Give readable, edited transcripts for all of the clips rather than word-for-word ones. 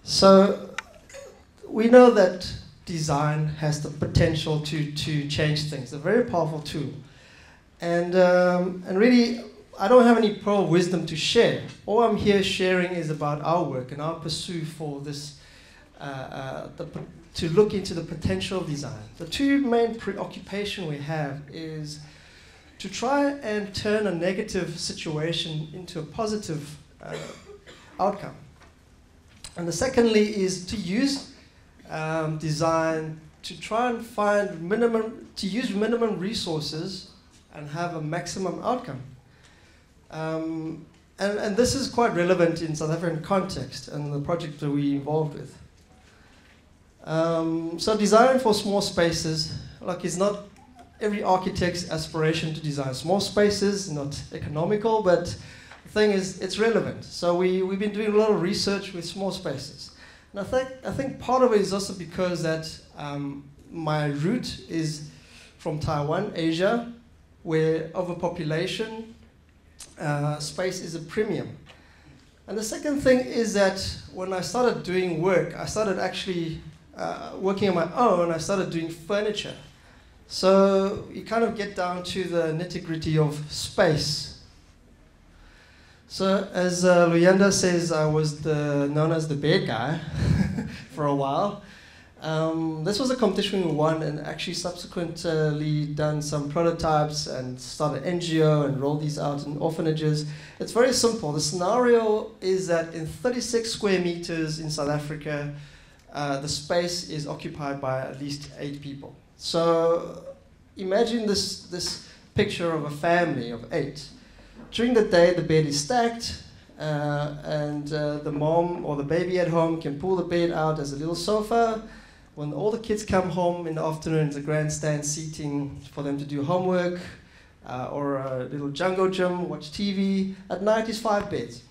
So we know that design has the potential to change things. A very powerful tool. And really, I don't have any pearl wisdom to share. All I'm here sharing is about our work and our pursuit for this, to look into the potential of design. The two main preoccupation we have is to try and turn a negative situation into a positive outcome. And the secondly is to use design to try and find use minimum resources and have a maximum outcome. And this is quite relevant in South African context and the project that we're involved with. So design for small spaces, like it's not every architect's aspiration to design small spaces, not economical, but the thing is, it's relevant. So we've been doing a lot of research with small spaces. And I think part of it is also because that my root is from Taiwan, Asia, where overpopulation, space is a premium. And the second thing is that when I started doing work, I started actually working on my own, I started doing furniture. So you kind of get down to the nitty-gritty of space. So as Luyanda says, I was known as the bad guy for a while. This was a competition we won and actually subsequently done some prototypes and started an NGO and rolled these out in orphanages. It's very simple. The scenario is that in 36 square meters in South Africa, the space is occupied by at least 8 people. So imagine this picture of a family of 8. During the day, the bed is stacked, and the mom or the baby at home can pull the bed out as a little sofa. When all the kids come home in the afternoon, it's a grandstand seating for them to do homework, or a little jungle gym, watch TV. At night is 5 beds.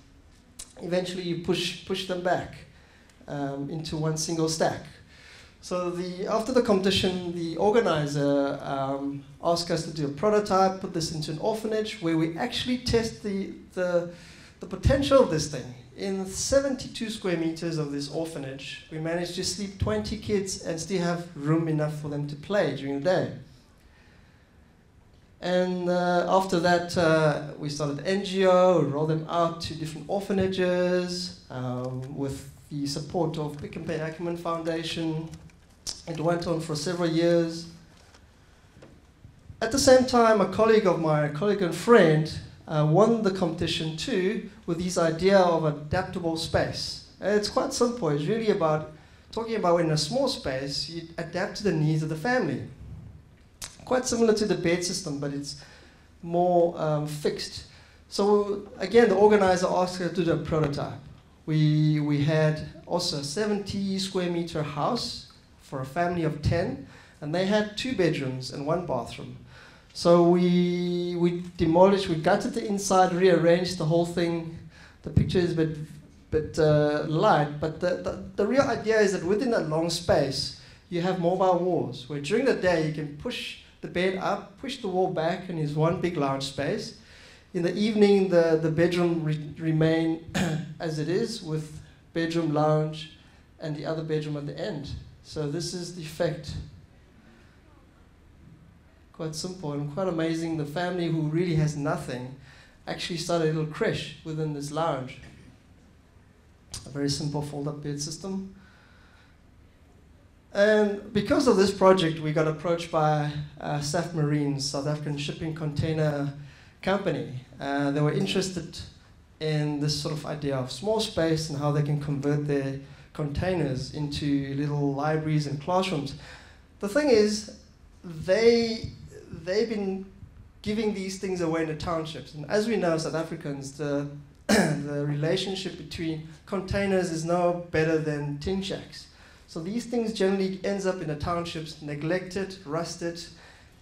Eventually, you push them back into one single stack. So after the competition, the organizer asked us to do a prototype, put this into an orphanage, where we actually test the potential of this thing. In 72 square meters of this orphanage, we managed to sleep 20 kids and still have room enough for them to play during the day. And after that, we started NGO, we rolled them out to different orphanages with the support of Pick and Pay Acumen Foundation. It went on for several years. At the same time, a colleague and friend, won the competition too with this idea of adaptable space. And it's quite simple. It's really about talking about in a small space, you adapt to the needs of the family. Quite similar to the bed system, but it's more fixed. So again, the organizer asked us to do a prototype. We had also a 70 square meter house for a family of 10, and they had 2 bedrooms and 1 bathroom. So we demolished, we gutted the inside, rearranged the whole thing. The picture is a bit light, but the real idea is that within that long space, you have mobile walls, where during the day you can push the bed up, push the wall back, and it's one big lounge space. In the evening, the bedroom remain as it is, with bedroom, lounge, and the other bedroom at the end. So this is the effect. Quite simple and quite amazing. The family who really has nothing actually started a little creche within this lounge. A very simple fold-up bed system. And because of this project, we got approached by SAF Marine, South African Shipping Container Company. They were interested in this sort of idea of small space and how they can convert their containers into little libraries and classrooms. The thing is, they've been giving these things away in the townships. And as we know, South Africans, the relationship between containers is no better than tin shacks. So these things generally ends up in the townships, neglected, rusted,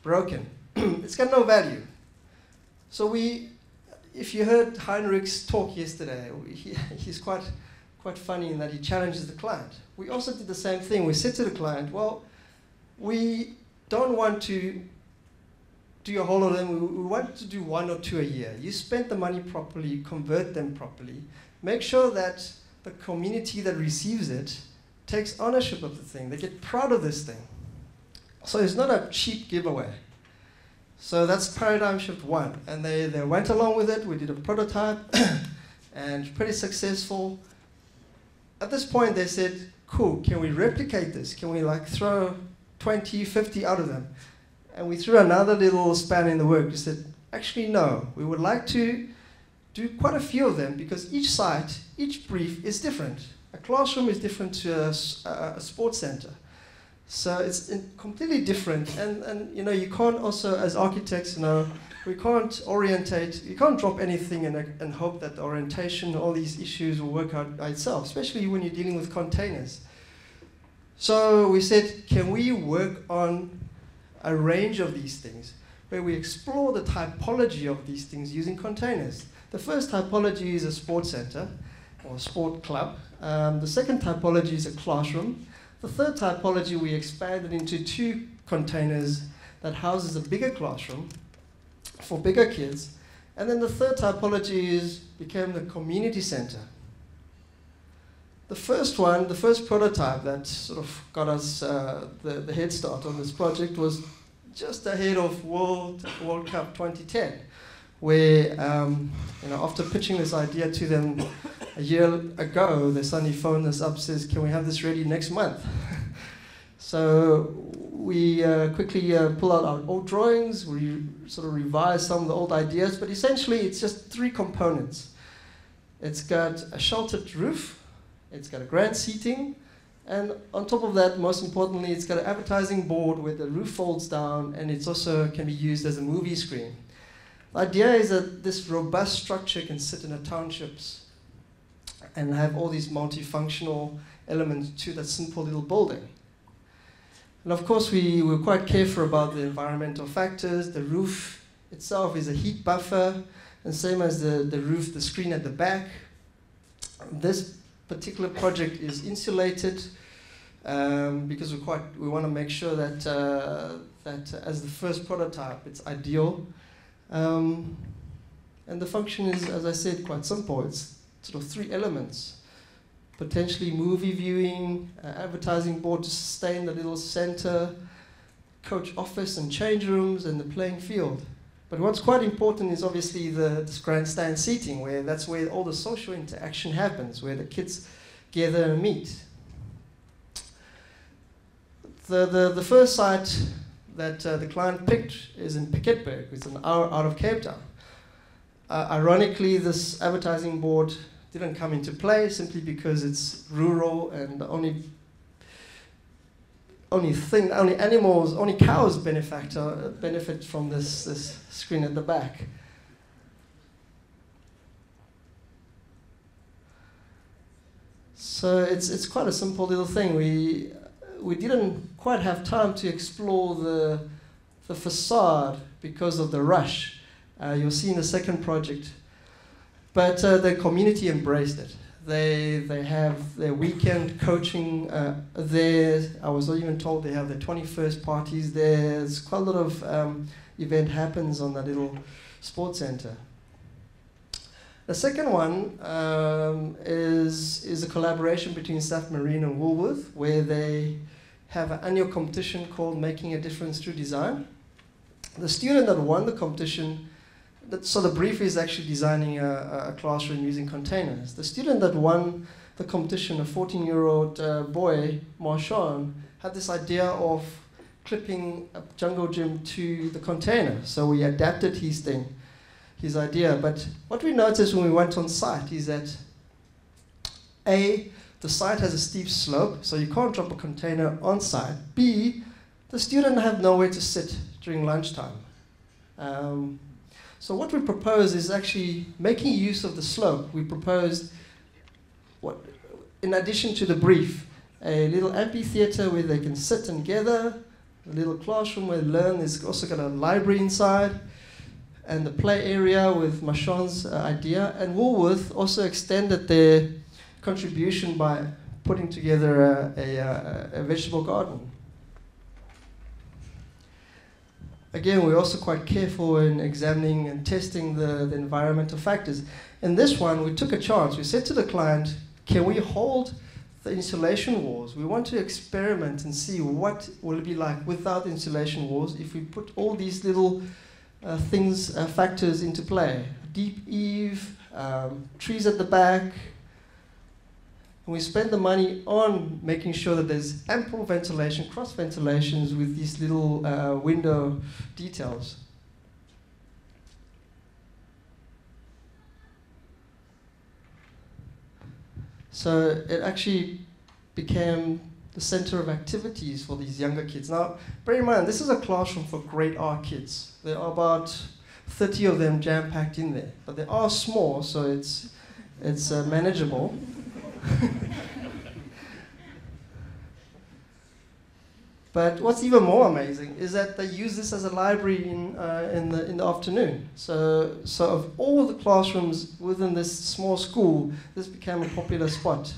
broken. It's got no value. So if you heard Heinrich's talk yesterday, he's quite funny in that he challenges the client. We also did the same thing. We said to the client, well, we don't want to do a whole lot of them. We want to do 1 or 2 a year. You spend the money properly, convert them properly. Make sure that the community that receives it takes ownership of the thing. They get proud of this thing. So it's not a cheap giveaway. So that's paradigm shift one. And they went along with it. We did a prototype and pretty successful. At this point, they said, cool, can we replicate this? Can we like throw 20, 50 out of them? And we threw another little span in the work. We said, actually, no. We would like to do quite a few of them because each site, each brief is different. A classroom is different to a sports center. So it's completely different. And you know, you can't also, as architects, you know, we can't orientate, you can't drop anything and hope that the orientation, all these issues will work out by itself, especially when you're dealing with containers. So we said, can we work on a range of these things where we explore the typology of these things using containers? The first typology is a sports center or sport club. The second typology is a classroom. The third typology we expanded into 2 containers that houses a bigger classroom for bigger kids. And then the third typology became the community center. The first one, the first prototype that sort of got us the head start on this project was just ahead of World Cup 2010, where you know, after pitching this idea to them a year ago, they suddenly phoned us up, says, can we have this ready next month? So we quickly pull out our old drawings, we sort of revise some of the old ideas, but essentially it's just 3 components. It's got a sheltered roof, it's got a grand seating, and on top of that, most importantly, it's got an advertising board where the roof folds down, and it also can be used as a movie screen. The idea is that this robust structure can sit in a townships and have all these multifunctional elements to that simple little building. And of course, we were quite careful about the environmental factors. The roof itself is a heat buffer, and same as the roof, the screen at the back. This particular project is insulated because we want to make sure that as the first prototype, it's ideal. And the function is, as I said, quite simple. It's sort of 3 elements. Potentially movie viewing, advertising board to sustain the little center, coach office and change rooms, and the playing field. But what's quite important is obviously this grandstand seating, where that's where all the social interaction happens, where the kids gather and meet. The first site that the client picked is in Piketberg. It's an hour out of Cape Town. Ironically, this advertising board didn't come into play simply because it's rural, and the only animals, only cows benefit from this screen at the back. So it's quite a simple little thing. We didn't quite have time to explore the facade because of the rush. You'll see in the second project. But the community embraced it. They have their weekend coaching there. I was even told they have their 21st parties there. There's quite a lot of event happens on that little sports center. The second one is a collaboration between South Marine and Woolworth, where they have an annual competition called Making a Difference Through Design. The student that won the competition, so the brief is actually designing a classroom using containers. The student that won the competition, a 14-year-old boy, Marshawn, had this idea of clipping a jungle gym to the container. So we adapted his idea. But what we noticed when we went on site is that A, the site has a steep slope, so you can't drop a container on site. B, the student have nowhere to sit during lunchtime. So what we propose is actually making use of the slope. We proposed, in addition to the brief, a little amphitheater where they can sit and gather, a little classroom where they learn. There's also got a library inside, and the play area with Marshawn's idea. And Woolworth also extended their contribution by putting together a vegetable garden. Again, we're also quite careful in examining and testing the environmental factors. In this one, we took a chance. We said to the client, can we hold the insulation walls? We want to experiment and see what will it be like without insulation walls if we put all these little factors into play. Deep eave, trees at the back. And we spend the money on making sure that there's ample ventilation, cross ventilations with these little window details. So it actually became the center of activities for these younger kids. Now, bear in mind, this is a classroom for grade R kids. There are about 30 of them jam-packed in there. But they are small, so it's manageable. But what's even more amazing is that they use this as a library in the afternoon. So of all the classrooms within this small school, this became a popular spot.